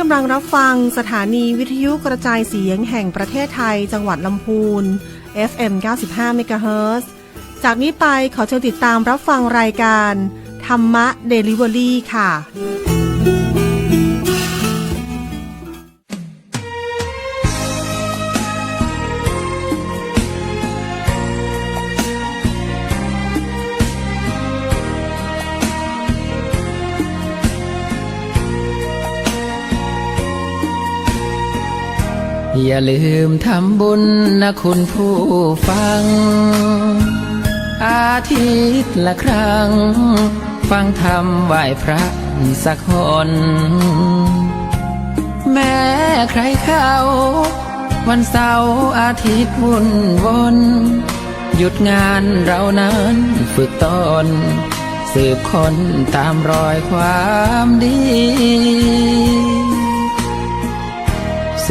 ำลังรับฟังสถานีวิทยุกระจายเสียงแห่งประเทศไทยจังหวัดลำพูน FM 95 เมกะเฮิรตซ์จากนี้ไปขอเชิญติดตามรับฟังรายการธรรมะเดลิเวอรี่ค่ะอย่าลืมทำบุญนะคุณผู้ฟังอาทิตย์ละครั้งฟังธรรมไหว้พระสักหนแม้ใครเขาวันเสาร์อาทิตย์วุ่นวนหยุดงานเรานั้นฝึกตนสืบค้นตามรอยความดี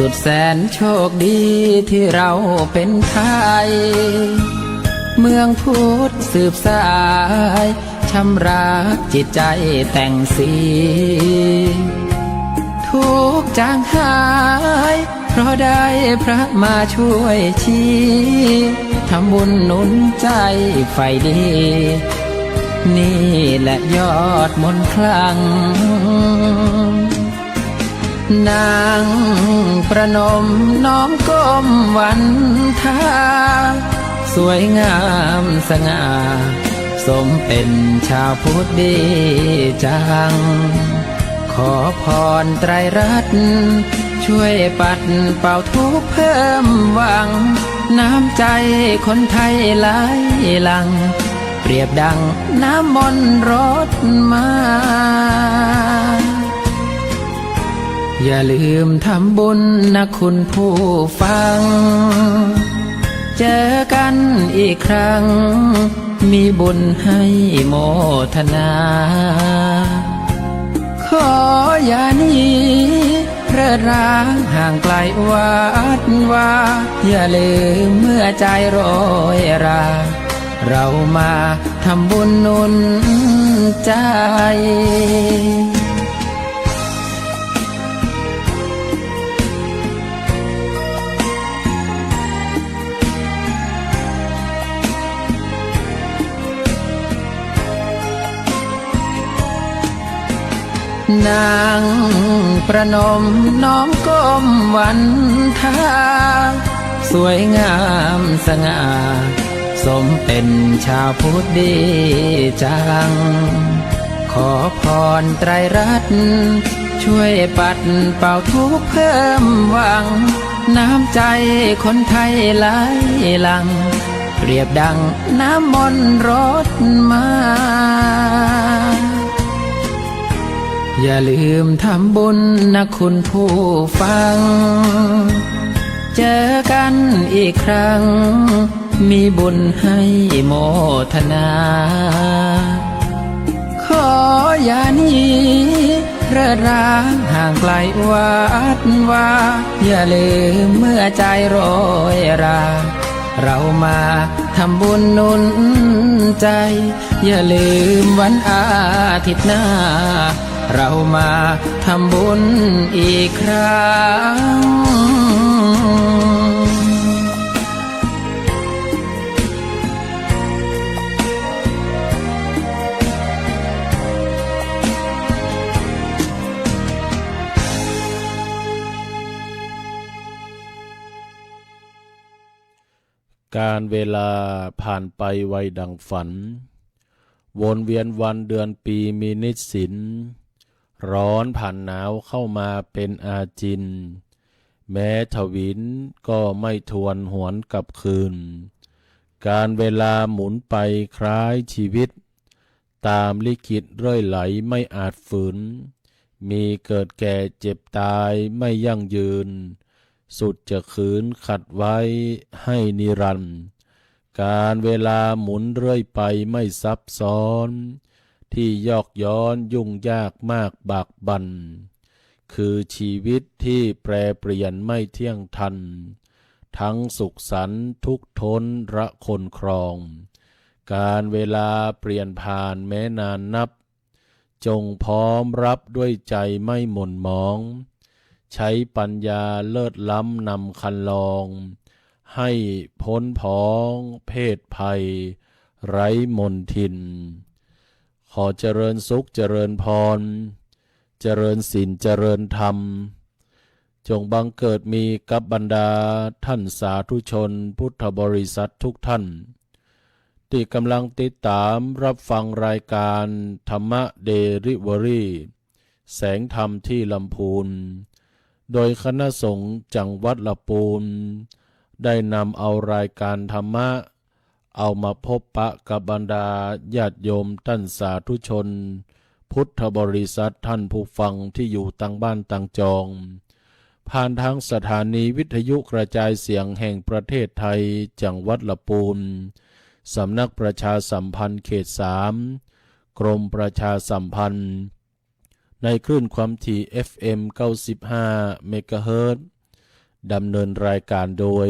สุดแสนโชคดีที่เราเป็นไทยเมืองพุทธสืบสายชำระจิตใจแต่งสีทุกจางหายเพราะได้พระมาช่วยชี้ทำบุญหนุนใจไฟดีนี่แหละยอดมนต์คลั่งนางประนมน้อมก้มวันทาสวยงามสง่าสมเป็นชาวพุทธดีจังขอพรไตรรัตน์ช่วยปัดเป่าทุกข์เพิ่มหวังน้ำใจคนไทยไหลหลั่งเปรียบดังน้ำมนต์รดมาอย่าลืมทำบุญนะคุณผู้ฟังเจอกันอีกครั้งมีบุญให้โมทนาขออย่าหนีเร่อร้างห่างไกลวัดว่าอย่าลืมเมื่อใจโรยราเรามาทำบุญหนุนใจนางประนมน้อมก้มวันทาสวยงามสง่าสมเป็นชาวพุทธดีจังขอพรไตรรัตน์ช่วยปัดเป่าทุกข์เพิ่มหวังน้ำใจคนไทยไหลหลั่งเปรียบดังน้ำมนต์รดมาอย่าลืมทำบุญนะคุณผู้ฟังเจอกันอีกครั้งมีบุญให้โมทนาขออย่าหนีเร่อร้างห่างไกลวัดว่าอย่าลืมเมื่อใจโรยราเรามาทำบุญหนุนใจอย่าลืมวันอาทิตย์หน้าเรามาทำบุญอีกครั้งการเวลาผ่านไปไวดังฝันวนเวียนวันเดือนปีมีนิสินร้อนผ่านหนาวเข้ามาเป็นอาจินแม้ทวินก็ไม่ทวนหวนกลับคืนการเวลาหมุนไปคล้ายชีวิตตามลิขิตเรื่อยไหลไม่อาจฝืนมีเกิดแก่เจ็บตายไม่ยั่งยืนสุดจะขืนขัดไว้ให้นิรันดร์การเวลาหมุนเรื่อยไปไม่ซับซ้อนที่ยอกย้อนยุ่งยากมากบากบั่นคือชีวิตที่แปรเปลี่ยนไม่เที่ยงทันทั้งสุขสันต์ทุกข์ทนระคนครองการเวลาเปลี่ยนผ่านแม้นานนับจงพร้อมรับด้วยใจไม่หม่นหมอง ใช้ปัญญาเลิศล้ำนำคันลองให้พ้นพ้องเพศภัยไร้มนทินขอเจริญสุขเจริญพรเจริญศีลเจริญธรรมจงบังเกิดมีกับบรรดาท่านสาธุชนพุทธบริษัททุกท่านที่กำลังติดตามรับฟังรายการธรรมะเดลิเวอรี่แสงธรรมที่ลำพูนโดยคณะสงฆ์จังหวัดลำพูนได้นำเอารายการธรรมะเอามาพบปะกับบรรดาญาติโยมท่านสาธุชนพุทธบริษัทท่านผู้ฟังที่อยู่ต่างบ้านต่างจองผ่านทางสถานีวิทยุกระจายเสียงแห่งประเทศไทยจังหวัดลำพูนสำนักประชาสัมพันธ์เขต 3กรมประชาสัมพันธ์ในคลื่นความถี่ FM 95 เมกะเฮิรตซ์ดำเนินรายการโดย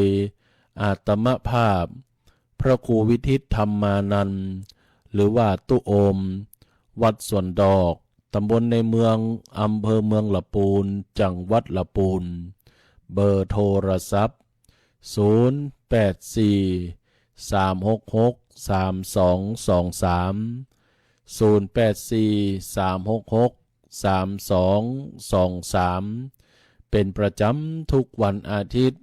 อาตมภาพพระครูวิทิตธรรมานันท์หรือว่าตุโอมวัดสวนดอกตำบลในเมืองอำเภอเมืองลำพูนจังหวัดลำพูนเบอร์โทรศัพท์0843663223เป็นประจำทุกวันอาทิตย์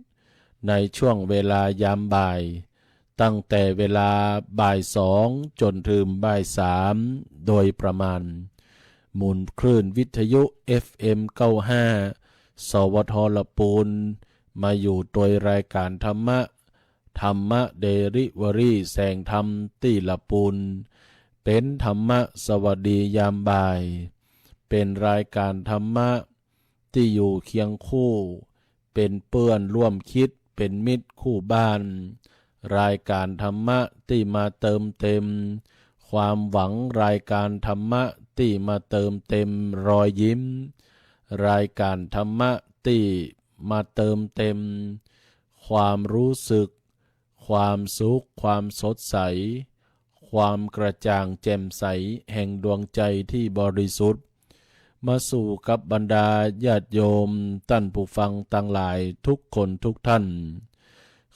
ในช่วงเวลายามบ่ายตั้งแต่เวลาบ่าย2จนถึงบ่าย3โดยประมาณหมุนคลื่นวิทยุ FM 95 สวทลำพูนมาอยู่โดยรายการธรรมะเดลิเวอรี่แสงธรรมที่ลำพูนเป็นธรรมะสวัสดียามบ่ายเป็นรายการธรรมะที่อยู่เคียงคู่เป็นเพื่อนร่วมคิดเป็นมิตรคู่บ้านรายการธรรมะที่มาเติมเต็มความหวังรายการธรรมะที่มาเติมเต็มรอยยิ้มรายการธรรมะที่มาเติมเต็มความรู้สึกความสุขความสดใสความกระจ่างแจ่มใสแห่งดวงใจที่บริสุทธิ์มาสู่กับบรรดาญาติโยมท่านผู้ฟังต่างหลายทุกคนทุกท่าน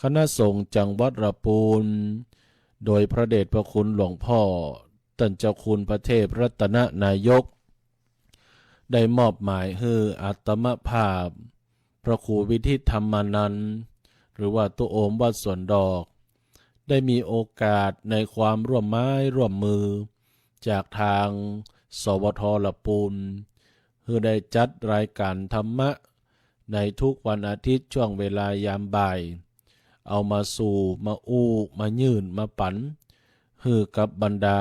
คณะสงฆ์จังหวัดลำพูนโดยพระเดชพระคุณหลวงพ่อท่านเจ้าคุณพระเทพรัตนนายกได้มอบหมายให้อาตมภาพพระครูวิทิตธรรมานันท์หรือว่าตุโอมวัดสวนดอกได้มีโอกาสในความร่วมไม้ร่วมมือจากทางสวทลำพูนคือได้จัดรายการธรรมะในทุกวันอาทิตย์ช่วงเวลายามบ่ายเอามาสู่มาอู้มายื่นมาปั่นให้กับบรรดา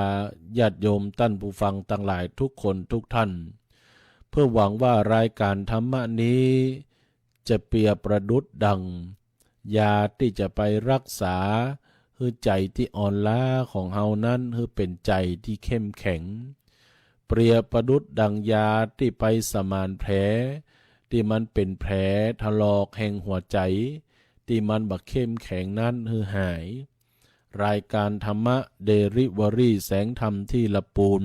ญาติโยมท่านผู้ฟังต่างหลายทุกคนทุกท่านเพื่อหวังว่ารายการธรรมะนี้จะเปรียบประดุจดังยาที่จะไปรักษาให้ใจที่อ่อนล้าของเฮานั้นให้เป็นใจที่เข้มแข็งเปรียบประดุจดังยาที่ไปสมานแผลที่มันเป็นแผลถลอกแห่งหัวใจที่มันบักเข้มแข็งนั้นให้หายรายการธรรมะเดลิเวอรี่แสงธรรมที่ลำพูน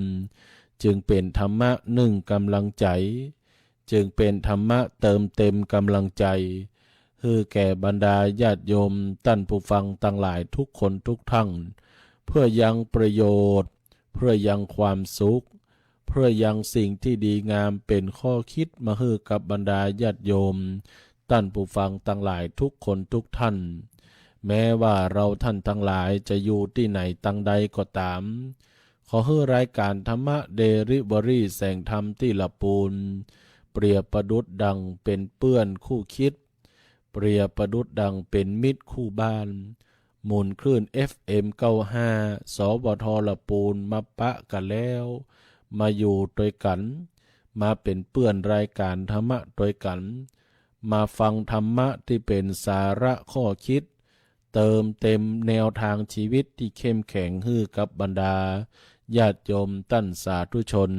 จึงเป็นธรรมะหนึ่งกำลังใจจึงเป็นธรรมะเติมเต็มกำลังใจให้แก่บรรดาญาติโยมท่านผู้ฟังต่างหลายทุกคนทุกท่านเพื่อยังประโยชน์เพื่อยังความสุขเพื่อยังสิ่งที่ดีงามเป็นข้อคิดมาให้กับบรรดาญาติโยมท่านผู้ฟังต่างหลายทุกคนทุกท่านแม้ว่าเราท่านทั้งหลายจะอยู่ที่ไหนตั้งใดก็ตามขอให้รายการธรรมะเดลิเวอรี่แสงธรรมที่ลำพูนเปรียบประดุจดังเป็นเพื่อนคู่คิดเปรียบประดุจดังเป็นมิตรคู่บ้านหมุนคลื่น FM 95 สวทลำพูนมาปะกันแล้วมาอยู่ด้วยกันมาเป็นเพื่อนรายการธรรมะด้วยกันมาฟังธรรมะที่เป็นสาระข้อคิดเติมเต็มแนวทางชีวิตที่เข้มแข็งให้กับบรรดาญาติโยมท่านสาธุชน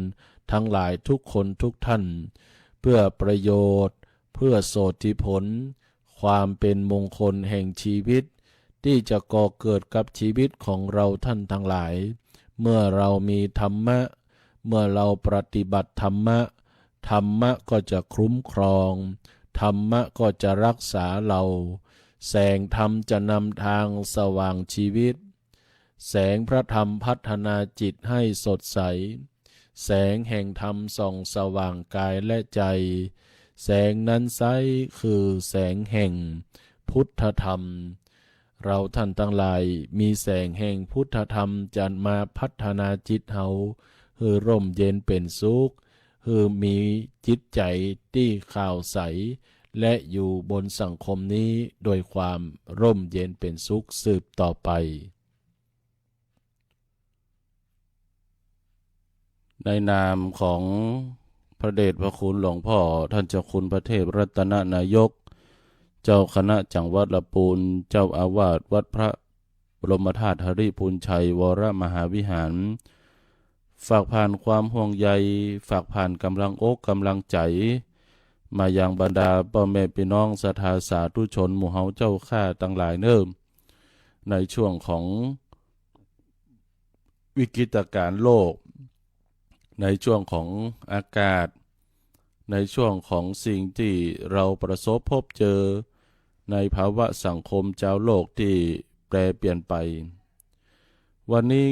ทั้งหลายทุกคนทุกท่านเพื่อประโยชน์เพื่อโสติผลความเป็นมงคลแห่งชีวิตที่จะก่อเกิดกับชีวิตของเราท่านทั้งหลายเมื่อเรามีธรรมะเมื่อเราปฏิบัติธรรมะก็จะคุ้มครอง ธรรมะก็จะรักษาเราแสงธรรมจะนำทางสว่างชีวิตแสงพระธรรมพัฒนาจิตให้สดใสแสงแห่งธรรมส่องสว่างกายและใจแสงนั้นไซร้คือแสงแห่งพุทธธรรมเราท่านทั้งหลายมีแสงแห่งพุทธธรรมจะมาพัฒนาจิตเฮาให้ร่มเย็นเป็นสุขให้มีจิตใจที่ข่าวใสและอยู่บนสังคมนี้โดยความร่มเย็นเป็นสุขสืบต่อไปในนามของพระเดชพระคุณหลวงพ่อท่านเจ้าคุณพระเทพรัตนนายกเจ้าคณะจังหวัดลำพูนเจ้าอาวาสวัดพระบรมธาตุหริพูนชัยวรมหาวิหารฝากผ่านความห่วงใยฝากผ่านกำลังอกกำลังใจมายังบรรดาพ่อแม่พี่น้องศรัทธาสาธุชนหมู่เฮาเจ้าข้าตั้งหลายเนิ่มในช่วงของวิกฤตการณ์โลกในช่วงของอากาศในช่วงของสิ่งที่เราประสบพบเจอในภาวะสังคมเจ้าโลกที่แปรเปลี่ยนไปวันนี้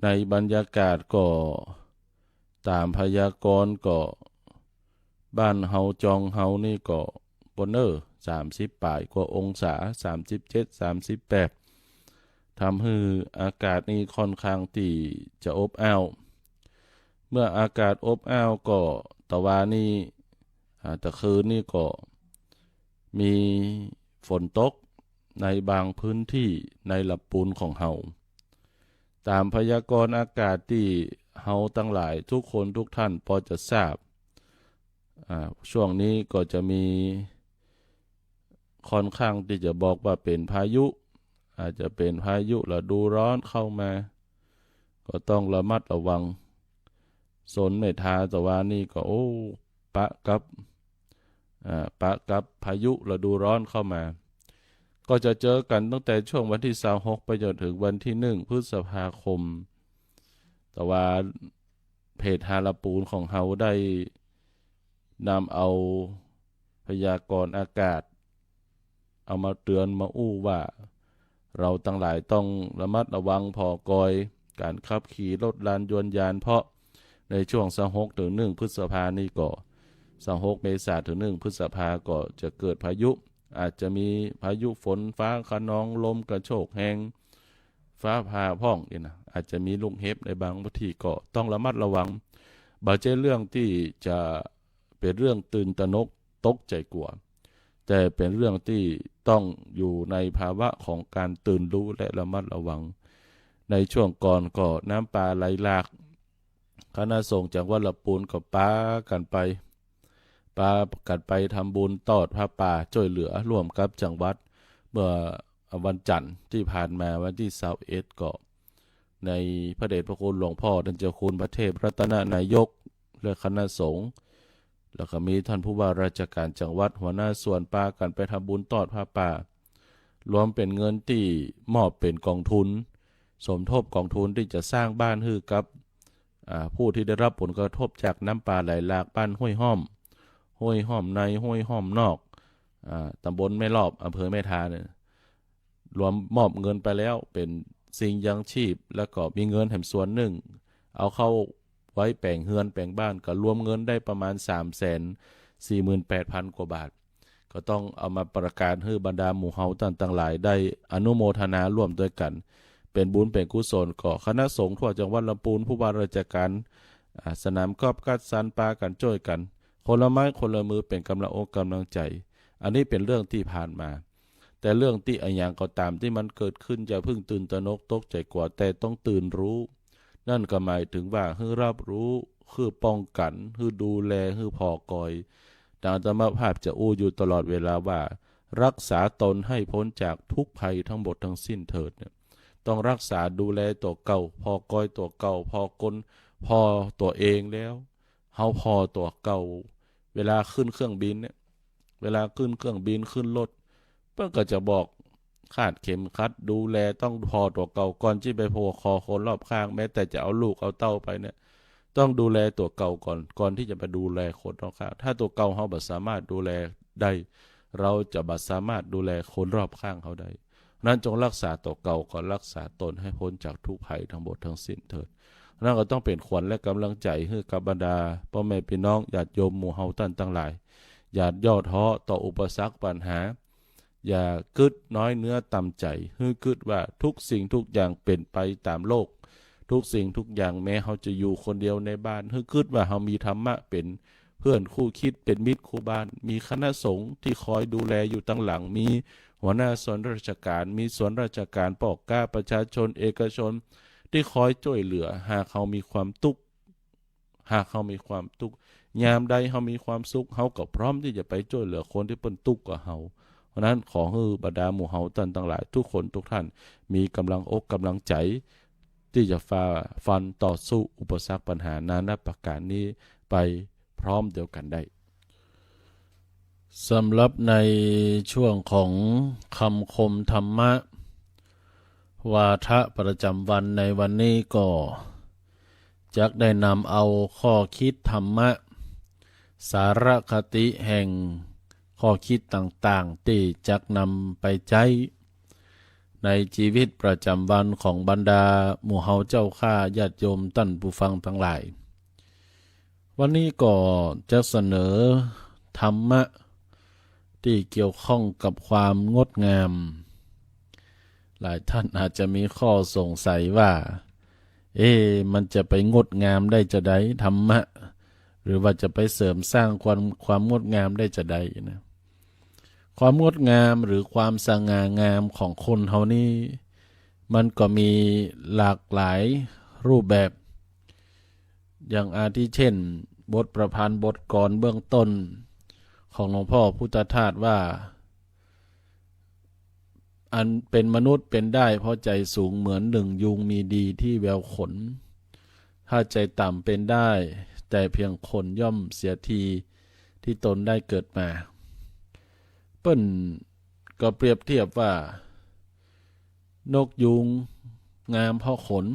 ในบรรยากาศก็ตามพยากรณ์ก็บ้านเฮาจองเฮานี่ก็ปน30ปลายกว่าองศา37 38ทำให้อากาศนี้ค่อนข้างที่จะอบอ้าวเมื่ออากาศอบอ้าวก็ตะวันนี้ตะคืนนี่ก็มีฝนตกในบางพื้นที่ในลำพูนของเฮาตามพยากรณ์อากาศที่เฮาทั้งหลายทุกคนทุกท่านพอจะทราบช่วงนี้ก็จะมีค่อนข้างที่จะบอกว่าเป็นพายุอาจจะเป็นพายุฤดูร้อนเข้ามาก็ต้องระมัดระวังสนในทาตะวันนี้ก็ปะกับพายุฤดูร้อนเข้ามาก็จะเจอกันตั้งแต่ช่วงวันที่26ไปจนถึงวันที่1พฤษภาคมแต่ว่าเพจฮาลาปูนของเฮาได้นำเอาพยากรณ์อากาศเอามาเตือนมาว่าเราทั้งหลายต้องระมัดระวังพอกอยการขับขี่รถยนต์ยานเพราะในช่วง26ถึง1พฤษภาคมนี้ก็26เมษายนถึง1พฤษภาคมก็จะเกิดพายุอาจจะมีพายุฝนฟ้าคะนองลมกระโชกแรงฟ้าผ่าพ้องนี่นะอาจจะมีลูกเห็บในบางพื้นที่ก็ต้องระมัดระวังบ่ใช่เรื่องที่จะเป็นเรื่องตื่นตระหนกตกใจกลัวแต่เป็นเรื่องที่ต้องอยู่ในภาวะของการตื่นรู้และระมัดระวังในช่วงก่อนก็น้ำป่าไหลหลากคณะสงฆ์จากวัดลำพูนก็ปากันไปทำบุญตอดพระป่าช่วยเหลือร่วมกับจังหวัดเมื่อวันจันทร์ที่ผ่านมาวันที่21ก็ในพระเดชพระคุณหลวงพ่อท่านเจ้าคุณพระเทพรัตนนายกและคณะสงฆ์แล้วก็มีท่านผู้ว่าราชการจังหวัดหัวหน้าส่วนปากันไปทำบุญตอดพระป่ารวมเป็นเงินที่มอบเป็นกองทุนสมทบกองทุนที่จะสร้างบ้านให้กับผู้ที่ได้รับผลกระทบจากน้ำป่าไหลหลากบ้านห้วยห้อมในห้วยห้อมนอกตำบลแม่รอบอำเภอแม่ทาเนี่ยรวมมอบเงินไปแล้วเป็นสิ่งยังชีพแล้วก็มีเงินแถมส่วนหนึ่งเอาเข้าไว้แปลงเฮือนแปลงบ้านก็รวมเงินได้ประมาณ 348,000 กว่าบาทก็ต้องเอามาประกาศให้บรรดาหมู่เฮาต่างๆหลายได้อนุโมทนาร่วมด้วยกันเป็นบุญเป็นกุศลก็คณะสงฆ์ทั่วจังหวัดลำพูนผู้ว่าราชการสนามกอล์ฟกัดซันปากันช่วยกันคนละไม้คนละมือเป็นกำลังอกกำลังใจอันนี้เป็นเรื่องที่ผ่านมาแต่เรื่องที่อย่างก็ตามที่มันเกิดขึ้นอย่าเพิ่งตื่นตระหนกตกใจกว่าแต่ต้องตื่นรู้นั่นก็หมายถึงว่าให้รับรู้คือป้องกันคือดูแลคือพอกอยดังธรรมภาพจะอยู่ตลอดเวลาว่ารักษาตนให้พ้นจากทุกภัยทั้งหมดทั้งสิ้นเถิดเนี่ยต้องรักษาดูแลตัวเก่าพอกอยตัวเก่าพอกลพอตัวเองแล้วเฮาพอตัวเก่าเวลาขึ้นเครื่องบินเนี่ยเวลาขึ้นเครื่องบินขึ้นรถเพิ่นก็จะบอกคาดเข็มขัดดูแลต้องพอตัวเก่าก่อนที่ไปโผล่คอคนรอบข้างแม้แต่จะเอาลูกเอาเต้าไปเนี่ย ต้องดูแลตัวเก่าก่อนที่จะไปดูแลคนรอบข้างถ้าตัวเก่าเราบ่สามารถดูแลได้เราจะบ่สามารถดูแลคนรอบข้างเขาได้นั้นจงรักษาตัวเก่าก่อนรักษาตนให้พ้นจากทุกภัยทั้งหมดทั้งสิ้นเถิดนั่นก็ต้องเป็นขวัญและกำลังใจให้กับบรรดาพ่อแม่พี่น้องญาติโยมหมู่เฮาท่านทั้งหลายอย่าย่อท้อต่ออุปสรรคปัญหาอย่ากึดน้อยเนื้อต่ำใจให้กึดว่าทุกสิ่งทุกอย่างเป็นไปตามโลกทุกสิ่งทุกอย่างแม้เขาจะอยู่คนเดียวในบ้านให้กึดว่าเขามีธรรมะเป็นเพื่อนคู่คิดเป็นมิตรคู่บ้านมีคณะสงฆ์ที่คอยดูแลอยู่ตั้งหลังมีหัวหน้าส่วนราชการมีส่วนราชการปกกล้าประชาชนเอกชนที่คอยช่วยเหลือหากเขามีความทุกข์ยามใดเขามีความสุขเขาก็พร้อมที่จะไปช่วยเหลือคนที่เป็นทุกข์กับเขาเพราะนั้นขอให้บรรดาหมู่เฮาท่านทั้งหลายทุกคนทุกท่านมีกำลังอกกำลังใจที่จะฝ่าฟันต่อสู้อุปสรรคปัญหานานาประการนี้ไปพร้อมเดียวกันได้สำหรับในช่วงของคำคมธรรมะวาทะประจำวันในวันนี้ก็จักได้นำเอาข้อคิดธรรมะสารคติแห่งข้อคิดต่างๆที่จักนำไปใช้ในชีวิตประจำวันของบรรดาหมู่เฮาเจ้าข้าญาติโยมท่านผู้ฟังทั้งหลายวันนี้ก็จะเสนอธรรมะที่เกี่ยวข้องกับความงดงามหลายท่านอาจจะมีข้อสงสัยว่ามันจะไปงดงามได้จะได้ธรรมะหรือว่าจะไปเสริมสร้างความงดงามได้จะได้นะความงดงามหรือความสง่างามของคนเฮานี้มันก็มีหลากหลายรูปแบบอย่างอาทิเช่นบทประพันธ์บทกลเบื้องต้นของหลวงพ่อพุทธทาสว่าอันเป็นมนุษย์เป็นได้เพราะใจสูงเหมือนหนึ่งยุงมีดีที่แววขนถ้าใจต่ำเป็นได้แต่เพียงคนย่อมเสียทีที่ตนได้เกิดมาเปิ้นก็เปรียบเทียบว่านกยุงงามเพราะขน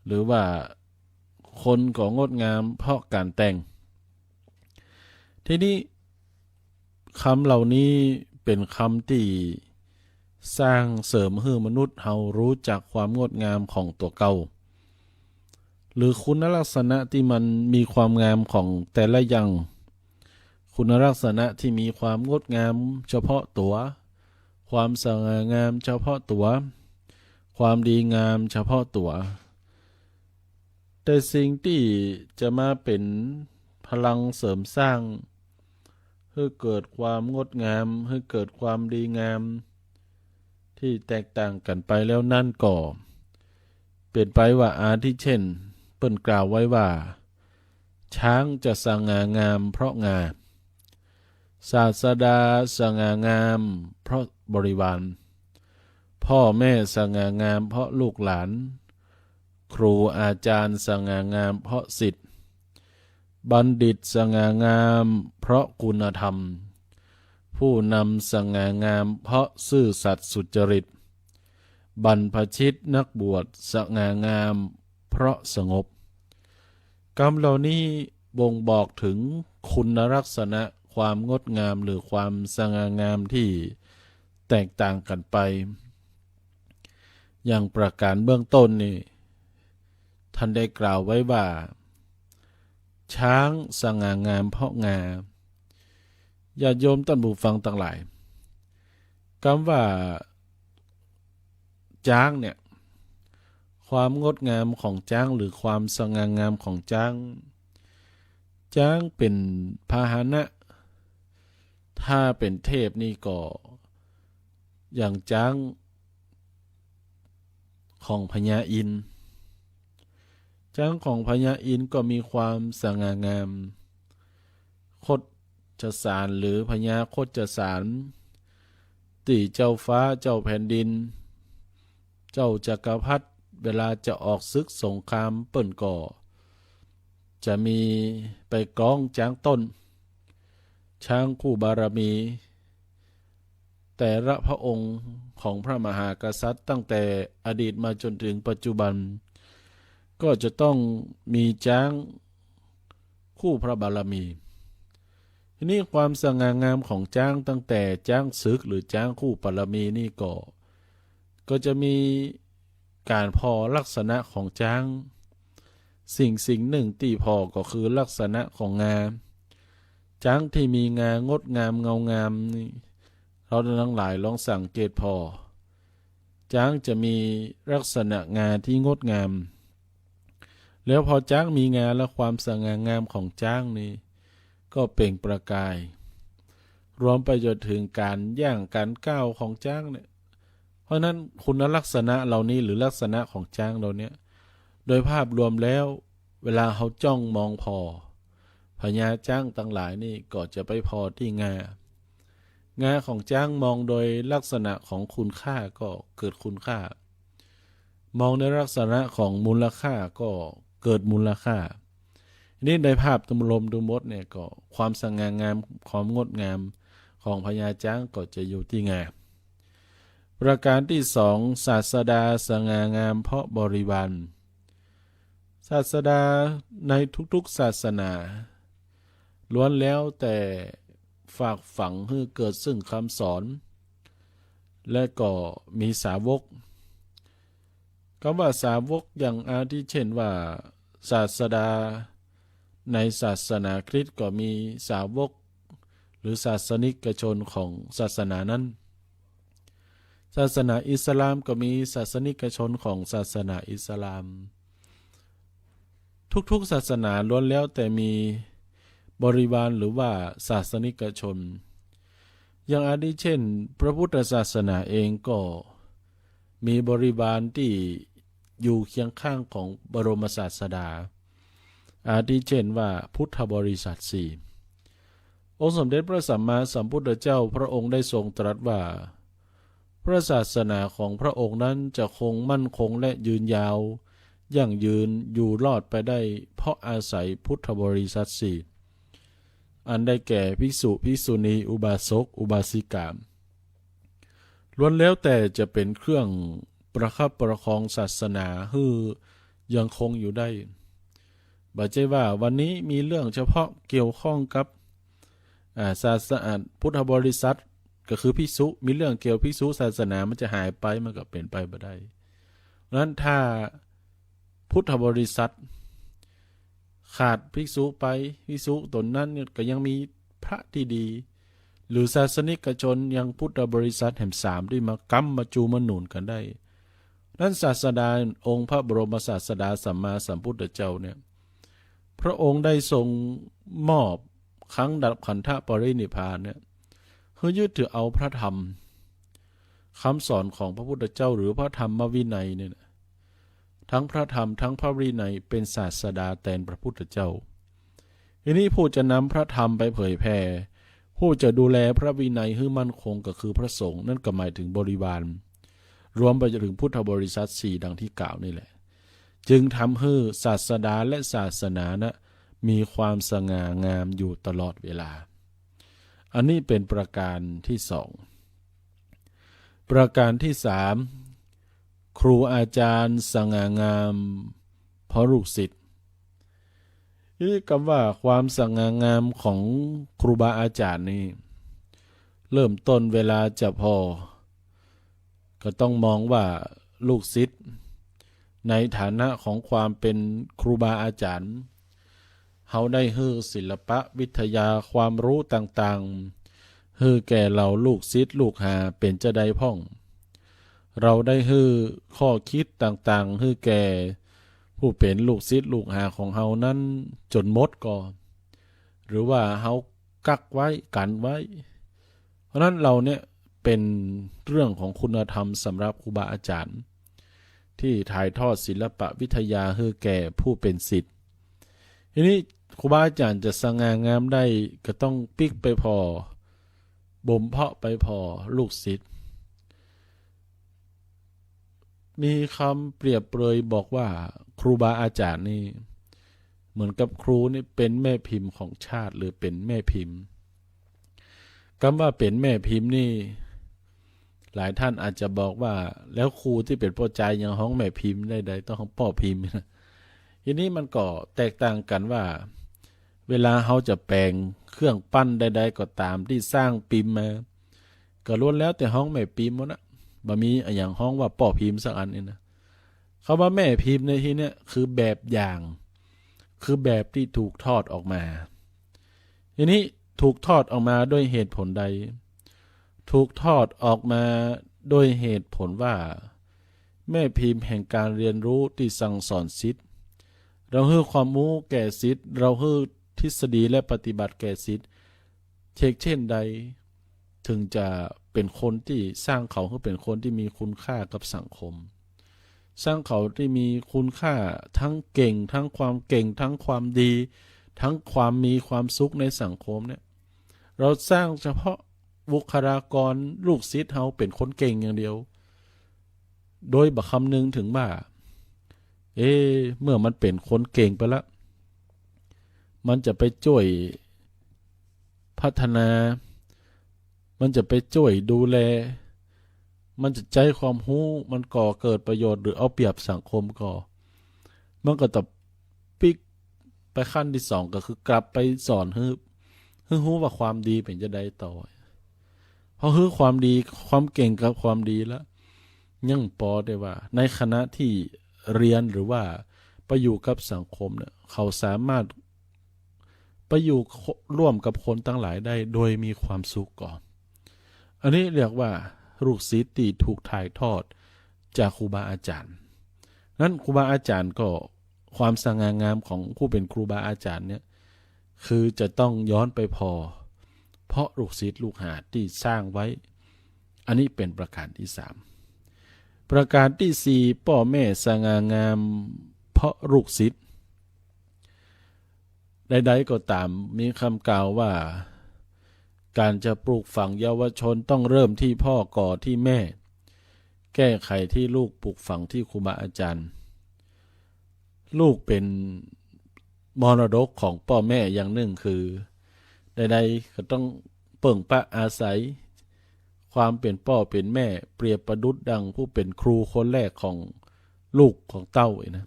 หรือว่าคนก็งดงามเพราะการแต่งทีนี้คำเหล่านี้เป็นคำที่สร้างเสริมให้มนุษย์เฮารู้จักความงดงามของตัวเก่าหรือคุณลักษณะที่มันมีความงามของแต่ละอย่างคุณลักษณะที่มีความงดงามเฉพาะตัวความสง่างามเฉพาะตัวความดีงามเฉพาะตัวแต่สิ่งที่จะมาเป็นพลังเสริมสร้างให้เกิดความงดงามให้เกิดความดีงามที่แตกต่างกันไปแล้วนั่นก็เป็นไปว่าอาทิเช่นเปิ้นกล่าวไว้ว่าช้างจะสง่างามเพราะงาศาสดาสง่างามเพราะบริวารพ่อแม่สง่างามเพราะลูกหลานครูอาจารย์สง่างามเพราะศิษย์บัณฑิตสง่างามเพราะคุณธรรมผู้นำสง่างามเพราะซื่อสัตย์สุจริตบรรพชิตนักบวชสง่างามเพราะสงบคำเหล่านี้บ่งบอกถึงคุณลักษณะความงดงามหรือความสง่างามที่แตกต่างกันไปอย่างประการเบื้องต้นนี่ท่านได้กล่าวไว้ว่าช้างสง่างามเพราะงาญาติโยมท่านผู้ฟังทั้งหลายคำว่าช้างเนี่ยความงดงามของช้างหรือความสง่างามของช้างเป็นพาหนะถ้าเป็นเทพนี่ก็อย่างช้างของพญาอินทร์ช้างของพญาอินทร์ก็มีความสง่างามคชสารหรือพญาคชสารที่เจ้าฟ้าเจ้าแผ่นดินเจ้าจักรพรรดิเวลาจะออกศึกสงครามเปิ้นก็จะมีไปกล้องช้างต้นช้างคู่บารมีแต่ละพระองค์ของพระมหากษัตริย์ตั้งแต่อดีตมาจนถึงปัจจุบัน ก็จะต้องมีจ้างคู่พระบารมีทีนี้ความสง่างามของจ้างตั้งแต่จ้างศึกหรือจ้างคู่บารมีนี่ก็จะมีการพอลักษณะของจ้างสิ่งหนึ่งที่พอก็คือลักษณะของงาจ้างที่มีงางดงามเงางามนี่เราทั้งหลายลองสังเกตพอจ้างจะมีลักษณะงาที่งดงามแล้วพอจ้างมีงาและความสง่างามของจ้างนี่ก็เปล่งประกายรวมไปจนถึงการย่างการก้าวของจ้างเนี่ยเพราะนั้นคุณลักษณะเหล่านี้หรือลักษณะของจ้างเราเนี่ยโดยภาพรวมแล้วเวลาเขาจ้องมองพอพญาจ้างทั้งหลายนี่ก็จะไปพอที่งาของจ้างมองโดยลักษณะของคุณค่าก็เกิดคุณค่ามองในลักษณะของมูลค่าก็เกิดมูลค่านี่ในภาพตุลมดูมดเนี่ยก็ความสง่างามความงดงามของพญาจ้างก็จะอยู่ที่งาประการที่สองศาสดาสง่างามเพราะบริวารศาสดาในทุกๆศาสนาล้วนแล้วแต่ฝากฝังให้เกิดซึ่งคำสอนและก็มีสาวกคำว่าสาวกอย่างอาทิเช่นว่าศาสดาในศาสนาคริสต์ก็มีสาวกหรือศาสนิกชนของศาสนานั้นศาสนาอิสลามก็มีศาสนิกชนของศาสนาอิสลามทุกๆศาสนาล้วนแล้วแต่มีบริวารหรือว่าศาสนิกชนอย่างอาทิเช่นพระพุทธศาสนาเองก็มีบริวารที่อยู่เคียงข้างของบรมศาสดาอาทิเช่นว่าพุทธบริษัทสี่องค์สมเด็จพระสัมมาสัมพุทธเจ้าพระองค์ได้ทรงตรัสว่าพระศาสนาของพระองค์นั้นจะคงมั่นคงและยืนยาวยั่งยืนอยู่รอดไปได้เพราะอาศัยพุทธบริษัทสี่อันได้แก่ภิกษุภิกษุณีอุบาสกอุบาสิกาล้วนแล้วแต่จะเป็นเครื่องประคับประคองศาสนาให้ยังคงอยู่ได้บ่ใช่ว่าวันนี้มีเรื่องเฉพาะเกี่ยวข้องกับศาสนาพุทธบริษัทก็คือภิกษุมีเรื่องเกี่ยวภิกษุศาสนามันจะหายไปมันก็เป็นไปไม่ได้เพราะฉะนั้นถ้าพุทธบริษัทขาดภิกษุไปภิกษุตนนั้นก็ยังมีพระที่ดีหรือศาสนิกชนยังพุทธบริษัทแห่งสามที่มากัมมาจูมาหนุนกันได้นั้นศาสดาองค์พระบรมศาสดาสัมมาสัมพุทธเจ้าเนี่ยพระองค์ได้ทรงมอบครั้งดับขันธปรินิพพานเนี่ยคือยึดถือเอาพระธรรมคำสอนของพระพุทธเจ้าหรือพระธรรมวินัยเนี่ยทั้งพระธรรมทั้งพระวินัยเป็นศาสดาแทนพระพุทธเจ้าทีนี้ผู้จะนำพระธรรมไปเผยแผ่ผู้จะดูแลพระวินัยให้มั่นคงก็คือพระสงฆ์นั่นก็หมายถึงบริวารรวมไปจนถึงพุทธบริษัทสี่ดังที่กล่าวนี่แหละจึงทำให้ศาสดาและศาสนานะมีความสง่างามอยู่ตลอดเวลาอันนี้เป็นประการที่สองประการที่สามครูอาจารย์สง่างามเพราะลูกศิษย์นี่คำว่าความสง่างามของครูบาอาจารย์นี่เริ่มต้นเวลาจะพอก็ต้องมองว่าลูกศิษย์ในฐานะของความเป็นครูบาอาจารย์เขาได้ให้ศิลปะวิทยาความรู้ต่างๆให้แก่เราลูกศิษย์ลูกหาเป็นจะได้พ่องเราได้ให้ข้อคิดต่างๆให้แก่ผู้เป็นลูกศิษย์ลูกหาของเฮานั้นจนหมดก่อนหรือว่าเฮากักไว้กันไว้เพราะนั้นเราเนี่ยเป็นเรื่องของคุณธรรมสำหรับครูบาอาจารย์ที่ถ่ายทอดศิลปะวิทยาให้แก่ผู้เป็นศิษย์ทีนี้ครูบาอาจารย์จะสง่างามได้ก็ต้องปิกไปพอบ่มเพาะไปพอลูกศิษย์มีคำเปรียบเปรยบอกว่าครูบาอาจารย์นี่เหมือนกับครูนี่เป็นแม่พิมพ์ของชาติหรือเป็นแม่พิมพ์คำว่าเป็นแม่พิมพ์นี่หลายท่านอาจจะบอกว่าแล้วครูที่เป็นพ่อใจยังห้องแม่พิมพ์ได้ต้องห้องพ่อพิมพ์นะ ทีนี้มันก็แตกต่างกันว่า เวลาเขาจะแปลงเครื่องปั้นใดๆก็ตามที่สร้างพิมพ์มาก็ล้วนแล้วแต่ห้องแม่พิมพ์หมดนะบ่มีอย่างห้องว่าป่อพิมพ์สักอันนี่นะคำว่าแม่พิมพ์ในที่นี้คือแบบอย่างคือแบบที่ถูกทอดออกมาทีนี้ถูกทอดออกมาด้วยเหตุผลใดถูกทอดออกมาด้วยเหตุผลว่าแม่พิมพ์แห่งการเรียนรู้ที่สั่งสอนศิษย์เราให้ความรู้แก่ศิษย์เราให้ทฤษฎีและปฏิบัติแก่ศิษย์เช่นใดถึงจะเป็นคนที่สร้างเขาให้เป็นคนที่มีคุณค่ากับสังคมสร้างเขาที่มีคุณค่าทั้งเก่งทั้งความเก่งทั้งความดีทั้งความมีความสุขในสังคมเนี่ยเราสร้างเฉพาะบุคลากรลูกศิษย์เขาเป็นคนเก่งอย่างเดียวโดยบักคำนึงถึงว่าเมื่อมันเป็นคนเก่งไปแล้วมันจะไปช่วยพัฒนามันจะไปช่วยดูแลมันจะใจความรู้มันก่อเกิดประโยชน์หรือเอาเปรียบสังคมก่อมันก็ต้องปิกไปขั้นที่สองก็คือกลับไปสอนให้รู้ว่าความดีเป็นจะได้ต่อเพราะคือความดีความเก่งกับความดีแล้วยังพอได้ว่าในคณะที่เรียนหรือว่าไปอยู่กับสังคมเนี่ยเขาสามารถไปอยู่ร่วมกับคนตั้งหลายได้โดยมีความสุขก่อนอันนี้เรียกว่าลูกศิษย์ที่ถูกถ่ายทอดจากครูบาอาจารย์นั้นครูบาอาจารย์ก็ความสง่างามของผู้เป็นครูบาอาจารย์เนี่ยคือจะต้องย้อนไปเพราะลูกศิษย์ลูกหาที่สร้างไว้อันนี้เป็นประการที่สามประการที่สี่พ่อแม่สง่างามเพราะลูกศิษย์ใดๆก็ตามมีคำกล่าวว่าการจะปลูกฝังเยาวชนต้องเริ่มที่พ่อก่อที่แม่แก้ไขที่ลูกปลูกฝังที่ครูบาอาจารย์ลูกเป็นมรดกของพ่อแม่อย่างหนึ่งคือใดๆก็ต้องเปิ่งปะอาศัยความเป็นพ่อเป็นแม่เปรียบประดุจดังผู้เป็นครูคนแรกของลูกของเต้านะ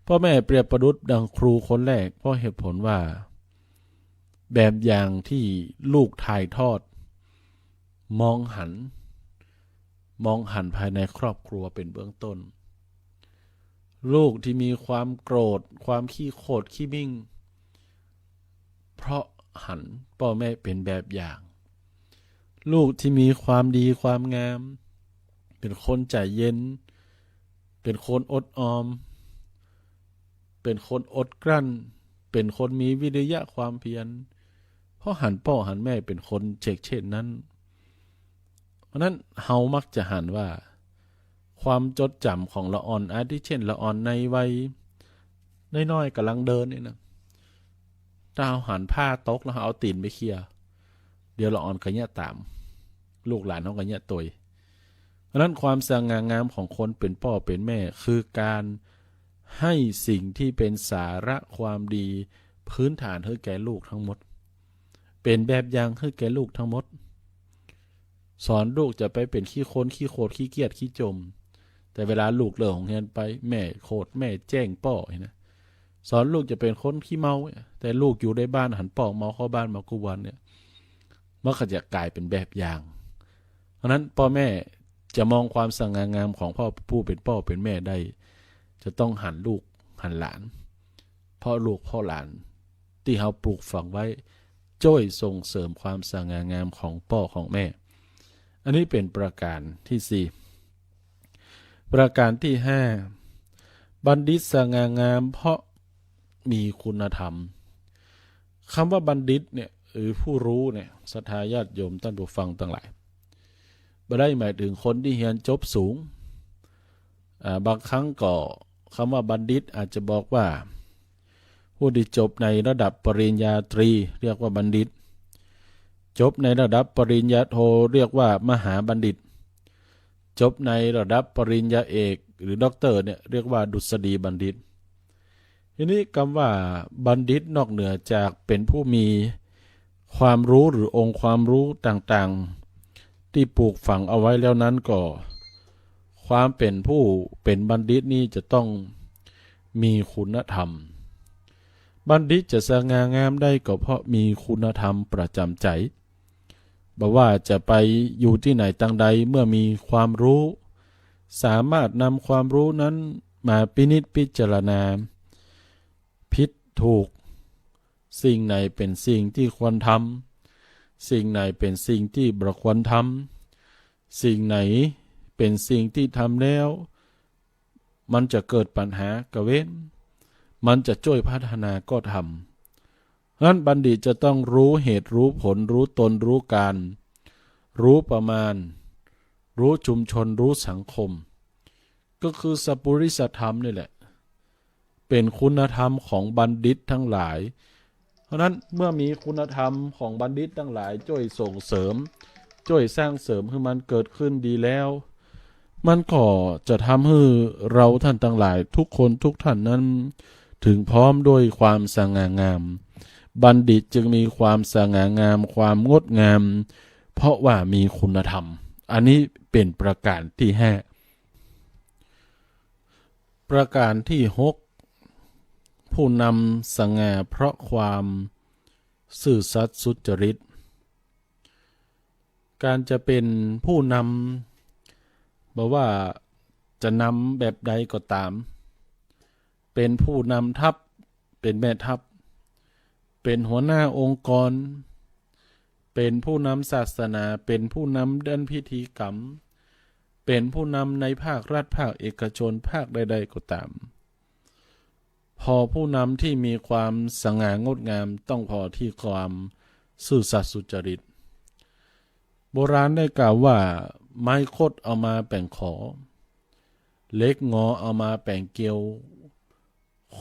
พ่อแม่เปรียบประดุจดังครูคนแรกเพราะเหตุผลว่าแบบอย่างที่ลูกถ่ายทอดมองหันภายในครอบครัวเป็นเบื้องต้นลูกที่มีความโกรธความขี้โคตรขี้บิ่งเพราะหันพ่อแม่เป็นแบบอย่างลูกที่มีความดีความงามเป็นคนใจเย็นเป็นคนอดออมเป็นคนอดกลั้นเป็นคนมีวิริยะความเพียรเพราะหันพ่อหันแม่เป็นคนเช่นนั้นเพราะนั้นเฮามักจะหันว่าความจดจำของละอ่อนอาทิเช่นละอ่อนในวัยน้อยๆกำลังเดินนี่นะถ้าเอาหันผ้าตกแล้วเอาตีนไปเคลียร์เดี๋ยวละอ่อนก็เนี่ยตามลูกหลานเขาก็เนี่ยตยเพราะนั้นความสง่างามของคนเป็นพ่อเป็นแม่คือการให้สิ่งที่เป็นสาระความดีพื้นฐานให้แก่ลูกทั้งหมดเป็นแบบอย่างให้แก่ลูกทั้งหมดสอนลูกจะไปเป็นขี้โคลนขี้โคตรขี้เกียจขี้จมแต่เวลาลูกเลิกของเรียนไปแม่โคตรแม่แจ้งป่อนะสอนลูกจะเป็นคนขี้เมาแต่ลูกอยู่ในบ้านหันป่อเมาเข้าบ้านมากุวันเนี่ยมันก็จะกลายเป็นแบบอย่างเพราะนั้นพ่อแม่จะมองความสง่างามของพ่อผู้เป็นพ่อเป็นแม่ได้จะต้องหันลูกหันหลานพ่อลูกพ่อหลานที่เขาปลูกฝังไว้ช่วยส่งเสริมความสง่างามของพ่อของแม่อันนี้เป็นประการที่สี่ประการที่ห้าบัณฑิตสง่างามเพราะมีคุณธรรมคำว่าบัณฑิตเนี่ยหรือผู้รู้เนี่ยศรัทธาญาติโยมท่านผู้ฟังทั้งหลายไม่ได้หมายถึงคนที่เรียนจบสูงบางครั้งก็คำว่าบัณฑิตอาจจะบอกว่าผู้ที่จบในระดับปริญญาตรีเรียกว่าบัณฑิตจบในระดับปริญญาโทเรียกว่ามหาบัณฑิตจบในระดับปริญญาเอกหรือด็อกเตอร์เนี่ยเรียกว่าดุษฎีบัณฑิตทีนี้คำว่าบัณฑิตนอกเหนือจากเป็นผู้มีความรู้หรือองค์ความรู้ต่างๆที่ปลูกฝังเอาไว้แล้วนั้นก็ความเป็นผู้เป็นบัณฑิตนี่จะต้อง มีคุณธรรมบัณฑิตจะสง่างามได้ก็เพราะมีคุณธรรมประจำใจบ่ว่าจะไปอยู่ที่ไหนตั้งใดเมื่อมีความรู้สามารถนำความรู้นั้นมาพินิจพิจารณาผิดถูกสิ่งไหนเป็นสิ่งที่ควรทำสิ่งไหนเป็นสิ่งที่บ่ควรทำสิ่งไหนเป็นสิ่งที่ทำแล้วมันจะเกิดปัญหากระเว้นมันจะช่วยพัฒนาก็ทำนั้นบัณฑิตจะต้องรู้เหตุรู้ผลรู้ตนรู้การรู้ประมาณรู้ชุมชนรู้สังคมก็คือสัพพุริสธรรมนี่แหละเป็นคุณธรรมของบัณฑิตทั้งหลายเพราะนั้นเมื่อมีคุณธรรมของบัณฑิตทั้งหลายช่วยส่งเสริมช่วยสร้างเสริมให้มันเกิดขึ้นดีแล้วมันก็จะทำให้เราท่านทั้งหลายทุกคนทุกท่านนั้นถึงพร้อมด้วยความสง่างามบัณฑิตจึงมีความสง่างามความงดงามเพราะว่ามีคุณธรรมอันนี้เป็นประการที่5ประการที่6ผู้นำสง่าเพราะความซื่อสัตย์สุจริตการจะเป็นผู้นำบอกว่าจะนำแบบใดก็ตามเป็นผู้นำทัพเป็นแม่ทัพเป็นหัวหน้าองค์กรเป็นผู้นำศาสนาเป็นผู้นำด้านพิธีกรรมเป็นผู้นำในภาครัฐภาคเอกชนภาคใดๆก็ตามพอผู้นำที่มีความสง่างดงามต้องพอที่ความซื่อสัตย์สุจริตโบราณได้กล่าวว่าไม้คดเอามาแป่งขอเล็กงอเอามาแป่งเกลียว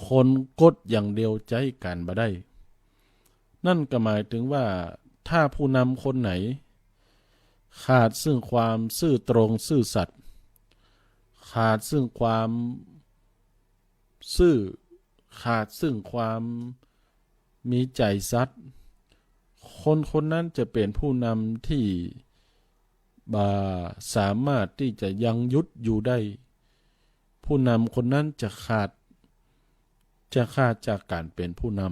คนกดอย่างเดียวใจกันบ่ได้นั่นก็หมายถึงว่าถ้าผู้นำคนไหนขาดซึ่งความซื่อตรงซื่อสัตย์ขาดซึ่งความซื่อขาดซึ่งความมีใจสัตย์คนคนนั้นจะเป็นผู้นำที่สามารถที่จะยังยุดอยู่ได้ผู้นำคนนั้นจะขาดจากการเป็นผู้น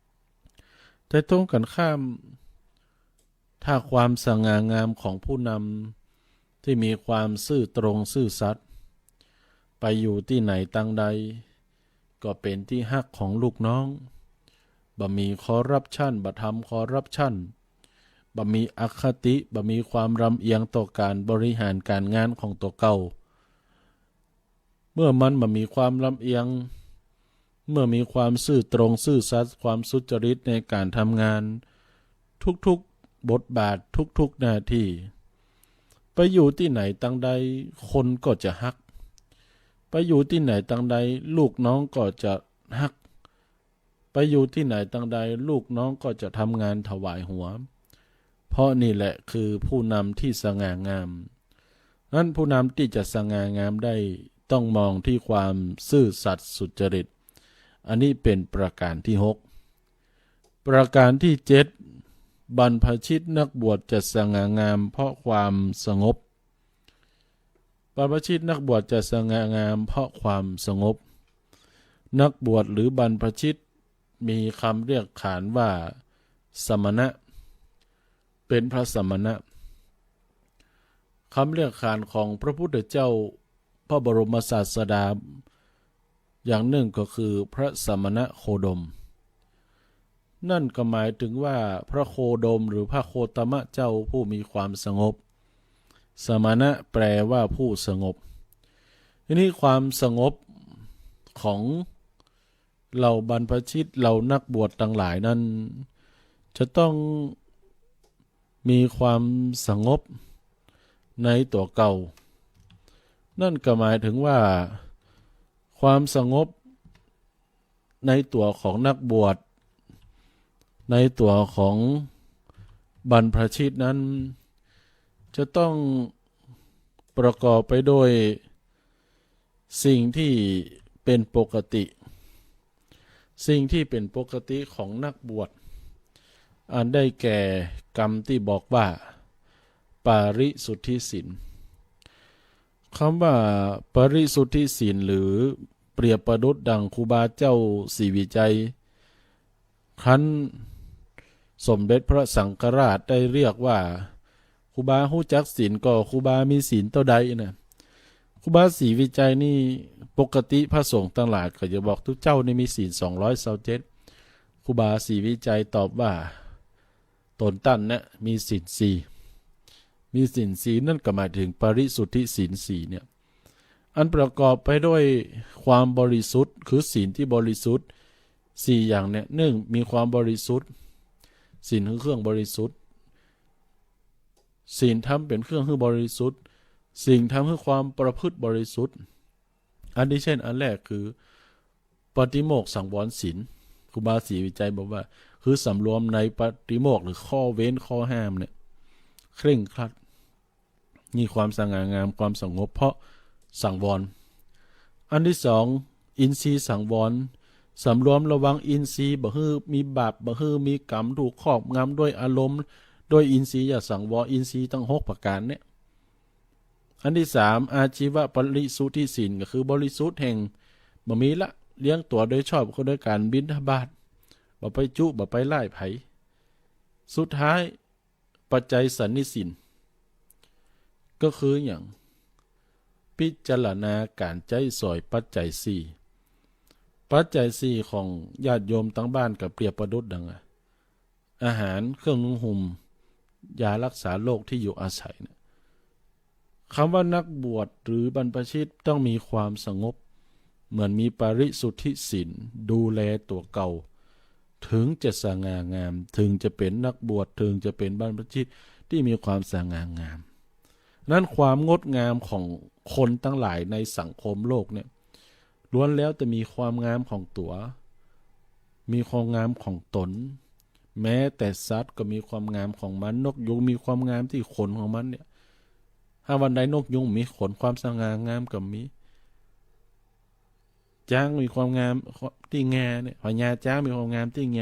ำแต่ตรงกันข้ามถ้าความสง่างามของผู้นำที่มีความซื่อตรงซื่อสัตย์ไปอยู่ที่ไหนตั้งใดก็เป็นที่ฮักของลูกน้องบ่มีคอร์รัปชันบ่ทำคอร์รัปชันบ่มีอคติบ่มีความรำเอียงต่อการบริหารการงานของตัวเก่าเมื่อมันบ่มีความลำเอียงเมื่อมีความซื่อตรงซื่อสัตย์ความสุจริตในการทำงานทุกๆบทบาททุกๆหน้าที่ไปอยู่ที่ไหนตั้งใดคนก็จะฮักไปอยู่ที่ไหนตั้งใดลูกน้องก็จะฮักไปอยู่ที่ไหนตั้งใดลูกน้องก็จะทำงานถวายหัวเพราะนี่แหละคือผู้นำที่สง่างามนั้นผู้นำที่จะสง่างามได้ต้องมองที่ความซื่อสัตย์สุจริตอันนี้เป็นประการที่6ประการที่7บรรพชิตนักบวชจะสง่างามเพราะความสงบบรรพชิตนักบวชจะสง่างามเพราะความสงบนักบวชหรือบรรพชิตมีคำเรียกขานว่าสมณะเป็นพระสมณะคำเรียกขานของพระพุทธเจ้าพระบรมศาสดาอย่างหนึ่งก็คือพระสมณะโคดมนั่นก็หมายถึงว่าพระโคดมหรือพระโคตมะเจ้าผู้มีความสงบสมณะแปลว่าผู้สงบทีนี้ความสงบของเราบรรพชิตเรานักบวชทั้งหลายนั้นจะต้องมีความสงบในตัวเก่านั่นก็หมายถึงว่าความสงบในตัวของนักบวชในตัวของบรรพชิตนั้นจะต้องประกอบไปด้วยสิ่งที่เป็นปกติสิ่งที่เป็นปกติของนักบวชอันได้แก่กรรมที่บอกว่าปาริสุทธิศีลคำว่าปริสุทธิศีลหรือ เปรียบประดุจดังครูบาเจ้าศรีวิจัยครั้นสมเด็จพระสังฆราชได้เรียกว่าครูบาฮู้จักศีลก็ครูบามีศีลเท่าใดนะครูบาศรีวิจัยนี่ปกติพระสงฆ์ทั้งหลายก็จะบอกทุกเจ้านี่มีศีล227ครูบาศรีวิจัยตอบว่าตนตั้นเนี่ยมีศีล4มีศีล4นั่นก็หมายถึงปริสุทธิศีล4เนี่ยอันประกอบไปด้วยความบริสุทธิ์คือศีลที่บริสุทธิ์4อย่างเนี่ย1มีความบริสุทธิ์ศีลคือเครื่องบริสุทธิ์ศีลทำเป็นเครื่องให้บริสุทธิ์สิ่งทำให้ความประพฤติบริสุทธิ์อันที่เช่นอันแรกคือปฏิโมกข์สังวรศีลครูบาศรีวิจัยบอกว่าคือสำรวมในปฏิโมกข์หรือข้อเว้นข้อห้ามเนี่ยเคร่งครัดมีความสง่างามความสงบเพราะสังวรอันที่สองอินทรีย์สังวรสำรวมระวังอินทรีย์บ่ฮื้อมีบาปบ่ฮื้อมีกรรมถูกครอบงำด้วยอารมณ์ด้วยอินทรีย์อย่าสังวรอินทรีย์ทั้ง6ประการเนี่ยอันที่สามอาชีวะบริสุทธิศีลก็คือบริสุทธิ์แห่งบ่มีละเลี้ยงตัวโดยชอบก็ด้วยการบิณฑบาตบ่ไปจุบ่ไปไล่ไผสุดท้ายปัจจัยสันนิสินก็คืออย่างพิจารณาการใจสอยปัจจัย4ปัจจัย4ของญาติโยมทั้งบ้านกับเปรียบประดุจดังอาหารเครื่องนุ่งห่มยารักษาโรคที่อยู่อาศัยนะคำว่านักบวชหรือบรรพชิตต้องมีความสงบเหมือนมีปริสุทธิศีลดูแลตัวเก่าถึงจะสง่างามถึงจะเป็นนักบวชถึงจะเป็นบรรพชิตที่มีความสง่างามนั้นความงดงามของคนทั้งหลายในสังคมโลกเนี่ยล้วนแล้วแต่มีความงามของตัวมีความงามของตนแม้แต่สัตว์ก็มีความงามของมันนกยุงมีความงามที่ขนของมันเนี่ยถ้าวันใดนกยุงมีขนความสง่างามก็มีจ้างมีความงามที่แงเนี่ยพญาจ้างมีความงามที่แง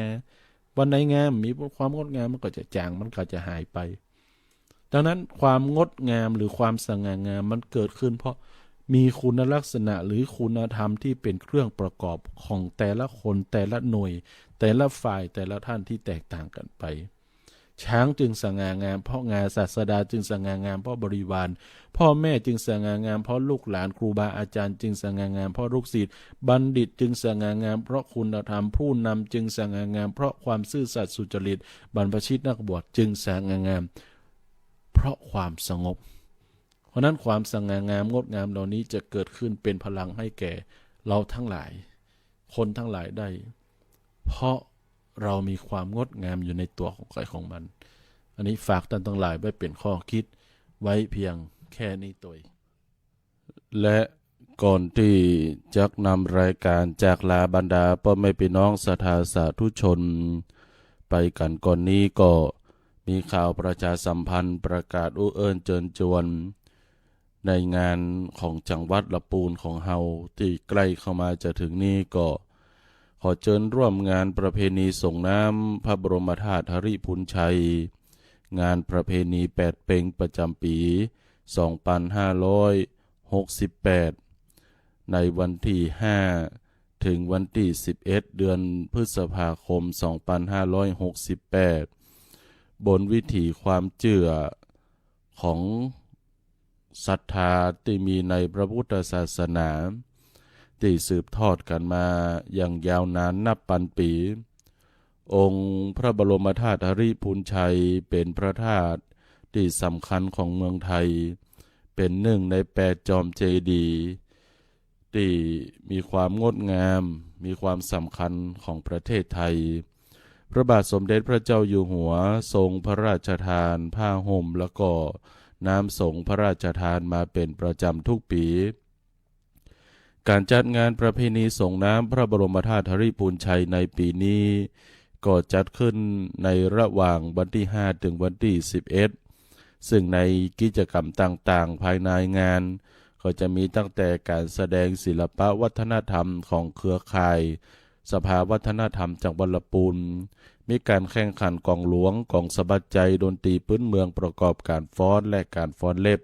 วันใดงามมีความงดงามมันก็จะจางมันก็จะหายไปดังนั้นความงดงามหรือความสง่างามมันเกิดขึ้นเพราะมีคุณลักษณะหรือคุณธรรมที่เป็นเครื่องประกอบของแต่ละคนแต่ละหน่วยแต่ละฝ่ายแต่ละท่านที่แตกต่างกันไปช้างจึงสง่างามเพราะงาศาสดาจึงสง่างามเพราะบริวารพ่อแม่จึงสง่างามเพราะลูกหลานครูบาอาจารย์จึงสง่างามเพราะลูกศิษย์บัณฑิตจึงสง่างามเพราะคุณธรรมผู้นำจึงสง่างามเพราะความซื่อสัตย์สุจริตบรรพชิตนักบวชจึงสง่างามเพราะความสงบเพราะนั้นความสง่างามงดงามเหล่านี้จะเกิดขึ้นเป็นพลังให้แก่เราทั้งหลายคนทั้งหลายได้เพราะเรามีความงดงามอยู่ในตัวของใครของมันอันนี้ฝากท่านทั้งหลายไว้เป็นข้อคิดไว้เพียงแค่นี้ตัวและก่อนที่จะนำรายการจากลาบรรดาพ่อแม่พี่น้องศรัทธาสาธุชนไปกันก่อนนี้ก็มีข่าวประชาสัมพันธ์ประกาศอู้เอิญเจิญจวนในงานของจังหวัดลำพูนของเฮาที่ใกล้เข้ามาจะถึงนี้ก็ขอเชิญร่วมงานประเพณีส่งน้ำพระบรมธาตุหริพูนชัยงานประเพณี8เพ็งประจำปี 2568 ในวันที่5ถึงวันที่11เดือนพฤษภาคม 2568 บนวิถีความเชื่อของศรัทธาที่มีในพระพุทธศาสนาที่สืบทอดกันมาอย่างยาวนานนับพันปีองค์พระบรมธาตุหริพูนชัยเป็นพระธาตุที่สำคัญของเมืองไทยเป็นหนึ่งใน8จอมเจดีย์ที่มีความงดงามมีความสำคัญของประเทศไทยพระบาทสมเด็จพระเจ้าอยู่หัวทรงพระราชทานผ้าห่มแล้วก็น้ำสงฆ์พระราชทานมาเป็นประจำทุกปีการจัดงานประเพณีส่งน้ำพระบรมธาตุหริพูนชัยในปีนี้ก็จัดขึ้นในระหว่างวันที่5ถึงวันที่11ซึ่งในกิจกรรมต่างๆภายในงานก็จะมีตั้งแต่การแสดงศิลปะวัฒนธรรมของเครือข่ายสภาวัฒนธรรมจังหวัดลำพูนมีการแข่งขันกองหลวงกองสะบัดใจดนตรีพื้นเมืองประกอบการฟ้อนและการฟ้อนเล็บ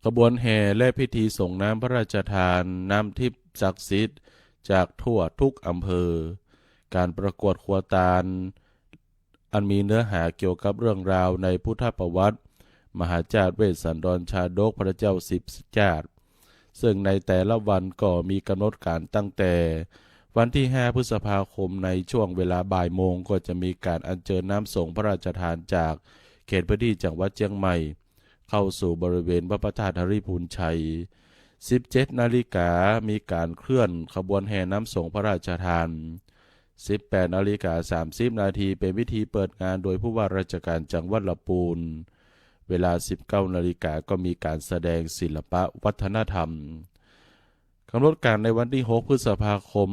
ก็ บวนแห่และพิธีส่งน้ำพระราชทานน้ำทิพย์ศักดิ์สิทธิ์จากทั่วทุกอำเภอการประกวดขัวตาลอันมีเนื้อหาเกี่ยวกับเรื่องราวในพุทธประวัติมหาจารย์เวสสันดรชาดกพระเจ้าสิบจาร์ซึ่งในแต่ละวันก็มีกำหนดการตั้งแต่วันที่5พฤษภาคมในช่วงเวลาบ่ายโมงก็จะมีการอัญเชิญน้ำสงฆ์พระราชทานจากเขตพื้นที่จังหวัดเชียงใหม่เข้าสู่บริเวณพระประธานหริพูนชัย 17 นาฬิกามีการเคลื่อนขบวนแห่น้ำสงฆ์พระราชทาน 18 นาฬิกา 30 นาทีเป็นพิธีเปิดงานโดยผู้ว่าราชการจังหวัดลำพูนเวลา 19 นาฬิกาก็มีการแสดงศิลปะวัฒนธรรมกำหนดการในวันที่ 6 พฤษภาคม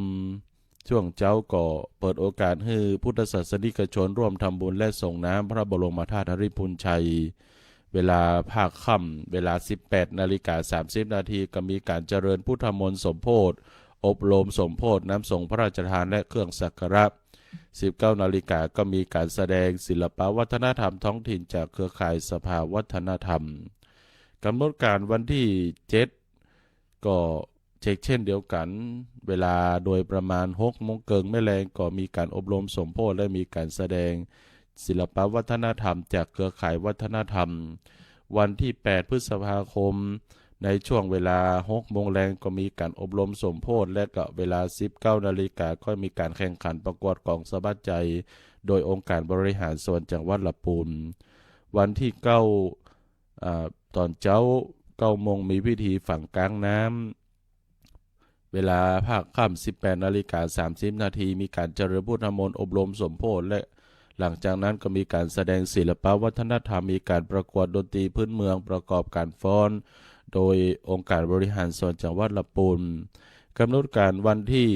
ช่วงเจ้าก็เปิดโอกาสให้พุทธศาสนิกชนร่วมทำบุญและส่งน้ำพระบรมธาตุหริพูนชัยเวลาภาคค่ำเวลา 18 นาฬิกา 30 นาทีก็มีการเจริญพุทธมนต์สมโภชอบรมสมโภชน้ำสงฆ์พระราชทานและเครื่องสักการะ 19 นาฬิกาก็มีการแสดงศิลปวัฒนธรรมท้องถิ่นจากเครือข่ายสภาวัฒนธรรมกำหนดการวันที่ 7 ก็เช็คเช่นเดียวกันเวลาโดยประมาณ 6 โมงเกิงไม่แรงก็มีการอบรมสมโภชและมีการแสดงศิลปวัฒนธรรมจากเครือข่ายวัฒนธรรมวันที่ 8 พฤษภาคมในช่วงเวลา 6 โมงแรงก็มีการอบรมสมโภชและก็เวลา 19 นาฬิกาก็มีการแข่งขันประกวดกองสะบัดใจโดยองค์การบริหารส่วนจังหวัดลำพูนวันที่ 9 ตอนเช้า 9 โมงมีพิธีฝังกลางน้ำเวลาภาคค่ำ 18 นาฬิกา 30 นาทีมีการเจริญพุทธมนต์อบรมสมโภชและหลังจากนั้นก็มีการแสดงศิลปวัฒนธรรมมีการประกวดดนตรีพื้นเมืองประกอบการฟ้อนโดยองค์การบริหารส่วนจังหวัดลำพูนกำหนดการวันที่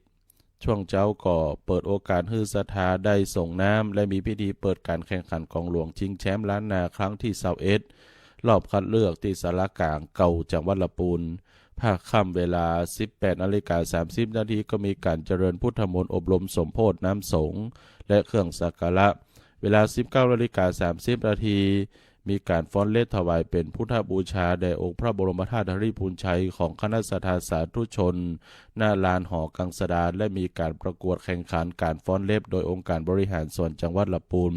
10 ช่วงเช้าก็เปิดโอกาสให้ศรัทธาได้ส่งน้ำและมีพิธีเปิดการแข่งขันกองหลวงชิงแชมป์ล้านนาครั้งที่21รอบคัดเลือกที่ศาลากลางเก่าจังหวัดลำพูนภาคค่ำเวลา 18 นาฬิกา 30 นาทีก็มีการเจริญพุทธมนต์อบรมสมโภชน้ำสงฆ์และเครื่องสักการะเวลา 19 นาฬิกา 30 นาทีมีการฟ้อนเล็ดถวายเป็นพุทธบูชาแด่องค์พระบรมธาตุหริพูนชัยของคณะศรัทธาสาธุชนหน้าลานหอกังสดาลและมีการประกวดแข่งขันการฟ้อนเล็บโดยองค์การบริหารส่วนจังหวัดลำพูน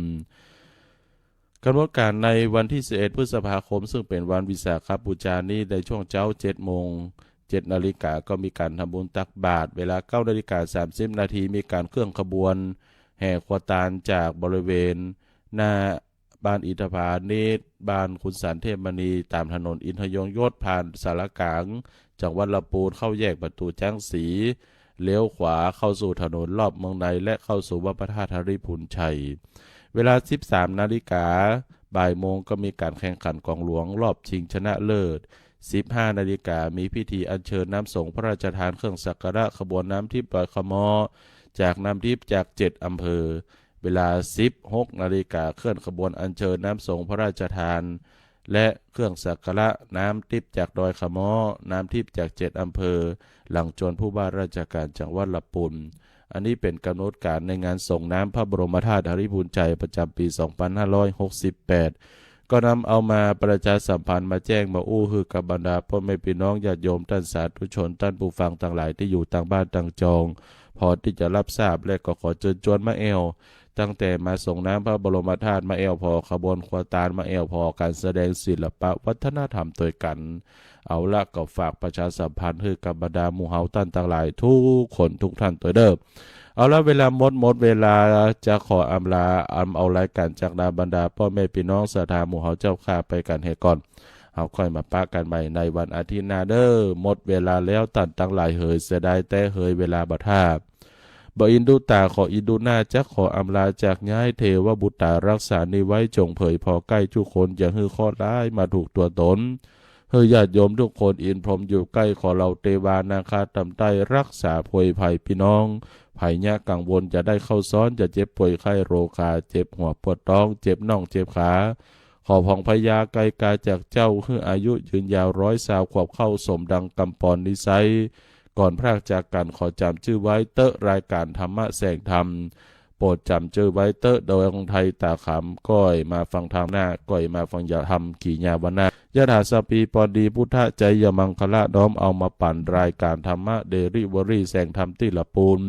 กำหนดการในวันที่ 11 พฤษภาคมซึ่งเป็นวันวิสาขบูชานี้ในช่วงเช้า 7 โมง 7 นาฬิกาก็มีการทำบุญตักบาตรเวลา 9 นาฬิกา 30 นาทีมีการเคลื่อนขบวนแห่ขัวตาลจากบริเวณหน้าบ้านอินทผานิชบ้านคุณสันเทพมณีตามถนนอินทยงยศผ่านสารกลางจังหวัดลำพูนเข้าแยกประตูจ้างสีเลี้ยวขวาเข้าสู่ถนนรอบเมืองในและเข้าสู่วัดพระธาตุหริพูนชัยเวลา 13 นาฬิกาบ่ายโมงก็มีการแข่งขันกองหลวงรอบชิงชนะเลิศ 15 นาฬิกามีพิธีอัญเชิญน้ำสงฆ์พระราชทานเครื่องสักการะขบวนน้ำทิพย์ลอยขมอจากน้ำทิพย์จาก 7 อำเภอเวลา 16 นาฬิกาเคลื่อนขบวนอัญเชิญน้ำสงฆ์พระราชทานและเครื่องสักการะน้ำทิพย์จากดอยขมอน้ำทิพย์จาก 7 อำเภอหลังจวนผู้ว่าราชการจังหวัดลำพูนอันนี้เป็นกำหนดการในงานส่งน้ำพระบรมธาตุหริพูนชัยประจำปี 2568 ก็นำเอามาประชาสัมพันธ์มาแจ้งมาอู้ฮือกับบรรดาพ่อแม่พี่น้องญาติโยมท่านสาธุชนท่านผู้ฟังต่างหลายที่อยู่ต่างบ้านต่างจองพอที่จะรับทราบและก็ขอเชิญชวนมาแอวตั้งแต่มาส่งน้ำพระบรมธาตุมาแอวพอขบวนขัวตาลมาแอวพอการแสดงศิลปะวัฒนธรรมโดยกันเอาละก็ฝากประชาสัมพันธ์ให้กับบรรดาหมู่เฮาท่านต่างหลายทุกคนทุกท่านตัวเดิมเอาละเวลาหมดเวลาจะขออำลาเอารายการจากบรรดาพ่อแม่พี่น้องศรัทธาหมู่เฮาเจ้าข้าไปกันให้ก่อนเอาค่อยมาปะกันใหม่ในวันอาทิตย์หน้าเด้อหมดเวลาแล้วท่านทั้งหลายเฮยเสียดายแต่เฮยเวลาบัดท่าบ่อินดูตาขออินดูหน้าจะขออำลาจากย้ายเทวบุตรรักษานิไว้จงเผยพอใกล้ทุกคนอย่าฮือข้อร้ายมาถูกตัวตนเฮยญาติโยมทุกคนอินพรหมอยู่ใกล้ขอเราเทวานาคาตำใต้รักษาภัยภัยพี่น้องภัยยะกังวลจะได้เข้าซ้อนจะเจ็บป่วยไข้โรคาเจ็บหัวปวดท้องเจ็บน่องเจ็บขาขอพองพญาไกลกาจากเจ้าให้อายุยืนยาว100 ขวบเข้าสมดังกำปอนนิสัยก่อนพรากจากกันขอจำชื่อไว้เตอะรายการธรรมะแสงธรรมโปรดจำชื่อไว้เตอะโดยองค์ไทยตาขำก้อยมาฟังธรรมหน้าก้อยมาฟังยาธรรมขี่ยาวันหน้า ยถาสปีปอดีพุทธใจยมังคละน้อมเอามาปั่นรายการธรรมะเดริเวอรี่แสงธรรมที่ละปูน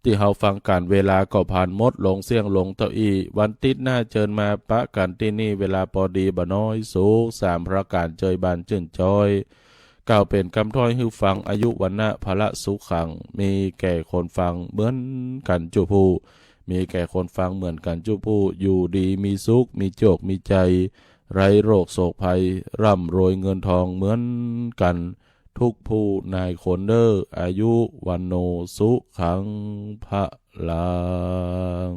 ที่เฮาฟังการเวลาก็ผ่านมดลงเสี่ยงลงเต้าอี้วันติดหน้าเจิญมาปะกันที่นี่เวลาปอดีบ่น้อยสูงสามพระการเจยบานจื่นจอยกล่าวเป็นคำถ้อยให้ฟังอายุวันนะพละสุขังมีแก่คนฟังเหมือนกันจุผู้มีแก่คนฟังเหมือนกันจุผู้อยู่ดีมีสุขมีโจกมีใจไร้โรคโศกภัยร่ำรวยเงินทองเหมือนกันทุกผู้นายคนเดออายุวันโนสุขังพะลัง